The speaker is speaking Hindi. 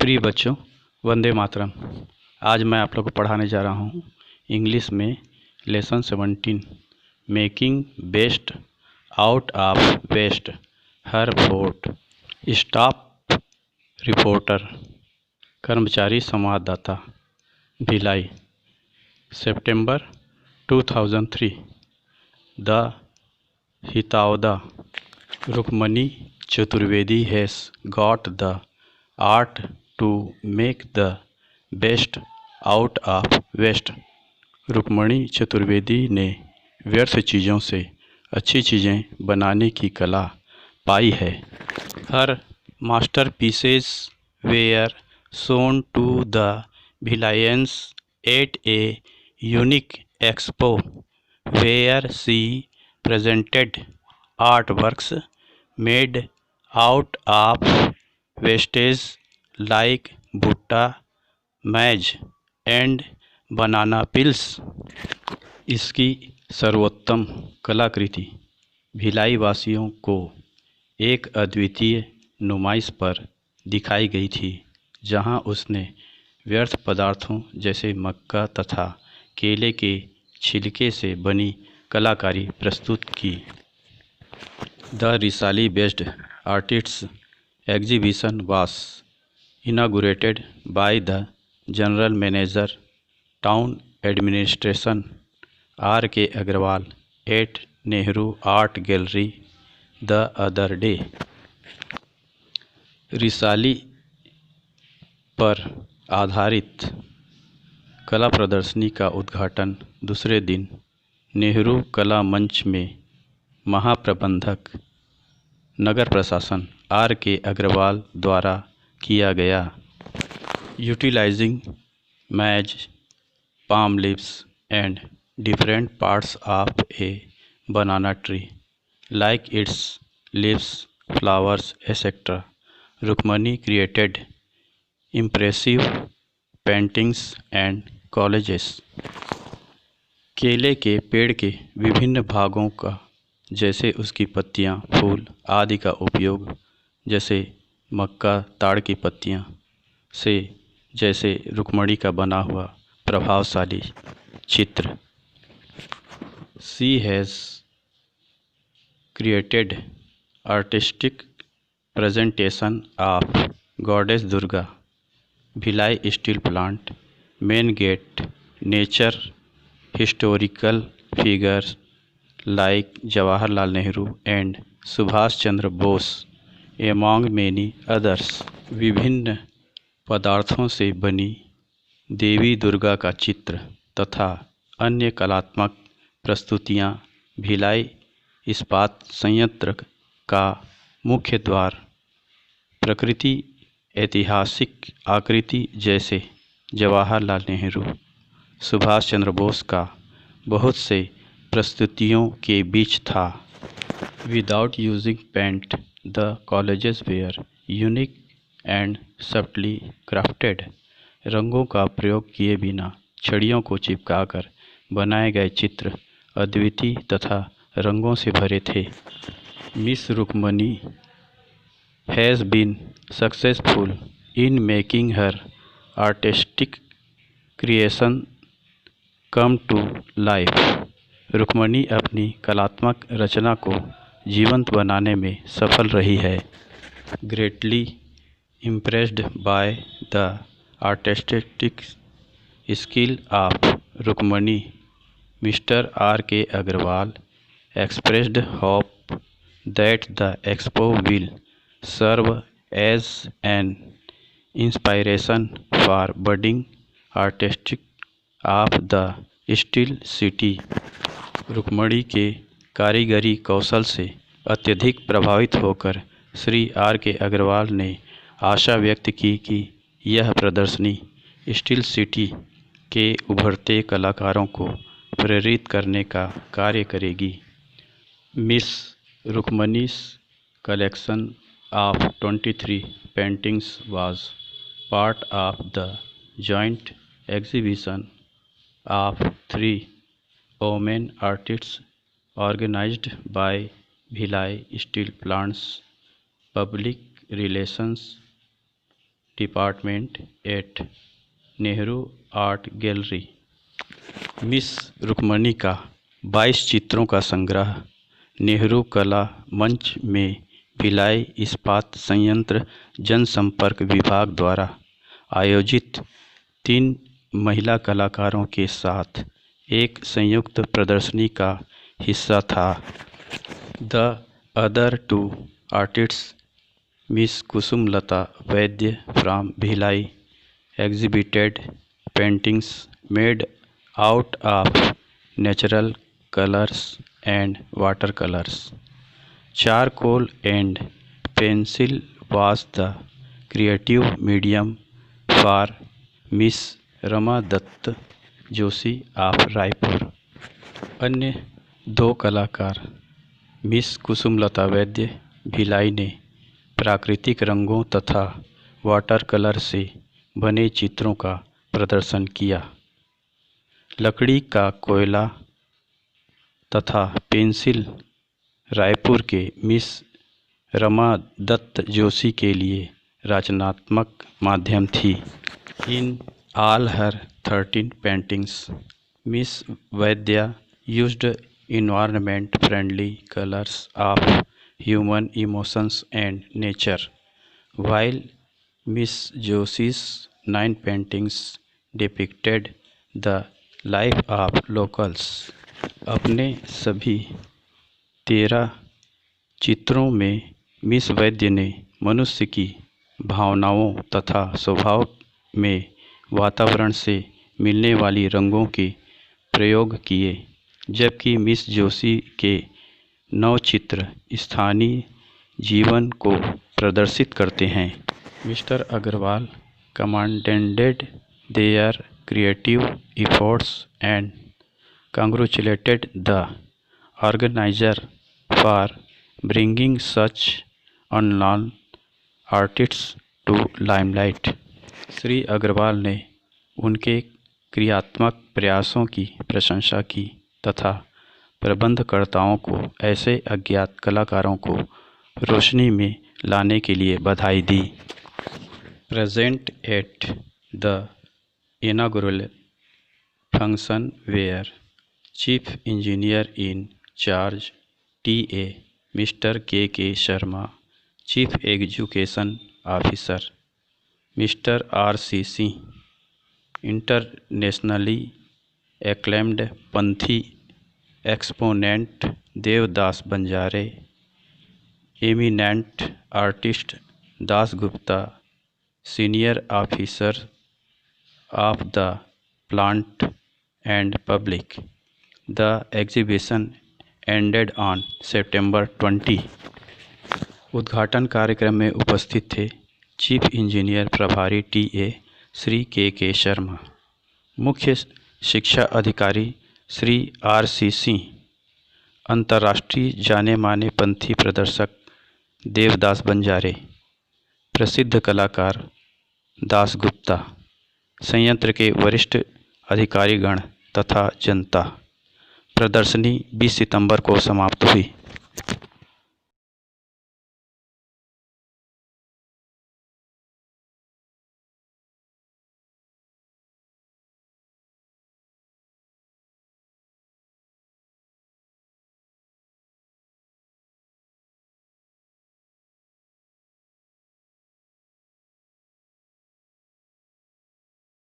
प्रिय बच्चों, वंदे मातरम। आज मैं आप लोग को पढ़ाने जा रहा हूँ इंग्लिश में lesson 17 making best out of waste. Her fort staff reporter कर्मचारी संवाददाता भिलाई सितंबर 2003। The Hitavada Rukmani Chaturvedi has got the art to make the best out of waste. Rukmani Chaturvedi ने व्यर्थ चीज़ों से अच्छी चीज़ें बनाने की कला पाई है। Her masterpieces were shown to the Bhilaians at a unique expo where she presented artworks made out of wastage like bhutta, maize and banana peels। इसकी सर्वोत्तम कलाकृति भिलाई वासियों को एक अद्वितीय नुमाइश पर दिखाई गई थी, जहां उसने व्यर्थ पदार्थों जैसे मक्का तथा केले के छिलके से बनी कलाकारी प्रस्तुत की। The Risali based artists exhibition was inaugurated by the general manager town administration R K Agarwal at Nehru art gallery the other day. Risali पर आधारित कला प्रदर्शनी का उद्घाटन दूसरे दिन नेहरू कला मंच में महाप्रबंधक नगर प्रशासन आर के अग्रवाल द्वारा किया गया। Utilizing maize palm leaves and different parts of a banana tree like its leaves flowers etcetera, Rukmani created impressive paintings and collages. केले के पेड़ के विभिन्न भागों का जैसे उसकी पत्तियां, फूल आदि का उपयोग, जैसे मक्का, ताड़ की पत्तियां से जैसे रुक्मणी का बना हुआ प्रभावशाली चित्र। She has created artistic presentation of goddess Durga Bhilai steel plant main gate nature historical figures like Jawaharlal Nehru and Subhash Chandra Bose among many others। विभिन्न पदार्थों से बनी देवी दुर्गा का चित्र तथा अन्य कलात्मक प्रस्तुतियां भिलाई इस्पात संयंत्र का मुख्य द्वार प्रकृति ऐतिहासिक आकृति जैसे जवाहरलाल नेहरू, सुभाष चंद्र बोस का बहुत से प्रस्तुतियों के बीच था। Without using paint the collages were unique and subtly crafted. रंगों का प्रयोग किए बिना छड़ियों को चिपकाकर बनाए गए चित्र अद्वितीय तथा रंगों से भरे थे। Miss Rukmani has been successful in making her artistic creation come to life. Rukmani अपनी कलात्मक रचना को जीवंत बनाने में सफल रही है। Greatly impressed by the artistic skill of Rukmani, mister R K Agarwal expressed hope that the expo will serve as an inspiration for budding artistic of the steel city. Rukmani के कारीगरी कौशल से अत्यधिक प्रभावित होकर श्री आर के अग्रवाल ने आशा व्यक्त की कि यह प्रदर्शनी स्टील सिटी के उभरते कलाकारों को प्रेरित करने का कार्य करेगी। Miss Rukmani's collection of 23 paintings was part of the joint exhibition of 3 women artists organized by Bhilai Steel Plant's Public Relations department at Nehru art gallery. Miss Rukmani का 22 चित्रों का संग्रह नेहरू कला मंच में भिलाई इस्पात संयंत्र जनसंपर्क विभाग द्वारा आयोजित 3 महिला कलाकारों के साथ एक संयुक्त प्रदर्शनी का हिस्सा था। The other 2 artists miss Kusumlata Vaidya from Bhilai exhibited paintings made out of natural colors and watercolors. Charcoal and pencil was the creative medium for Miss Rama Dutt Joshi of Raipur. अन्य 2 कलाकार मिस कुसुमलता वैद्य भिलाई ने प्राकृतिक रंगों तथा वाटर कलर से बने चित्रों का प्रदर्शन किया। लकड़ी का कोयला तथा पेंसिल रायपुर के मिस रमा दत्त जोशी के लिए रचनात्मक माध्यम थी। In all her 13 paintings miss वैद्या used environment friendly colors of human emotions and nature, while Miss Joshi's 9 paintings depicted the life of locals. अपने सभी 13 चित्रों में मिस वैद्य ने मनुष्य की भावनाओं तथा स्वभाव में वातावरण से मिलने वाली रंगों के प्रयोग किए, जबकि मिस जोशी के 9 चित्र स्थानीय जीवन को प्रदर्शित करते हैं। Mister Agarwal commended their creative efforts and congratulated the organizer for bringing such unknown artists to limelight. Shri Agarwal ने उनके क्रियात्मक प्रयासों की प्रशंसा की तथा प्रबंधकर्ताओं को ऐसे अज्ञात कलाकारों को रोशनी में लाने के लिए बधाई दी। Present at the inaugural function were Chief Engineer in charge TA Mr. K.K. Sharma, Chief Education Officer Mr. R.C. Singh, internationally acclaimed Panthi exponent Devdas Banjare, eminent artist Das Gupta, senior officer of the plant and public. The exhibition ended on September 20. उद्घाटन कार्यक्रम में उपस्थित थे चीफ इंजीनियर प्रभारी TA श्री के शर्मा, मुख्य शिक्षा अधिकारी श्री R.C. सिंह, अंतर्राष्ट्रीय जाने माने पंथी प्रदर्शक देवदास बंजारे, प्रसिद्ध कलाकार दास गुप्ता, संयंत्र के वरिष्ठ अधिकारीगण तथा जनता। प्रदर्शनी 20 सितंबर को समाप्त हुई।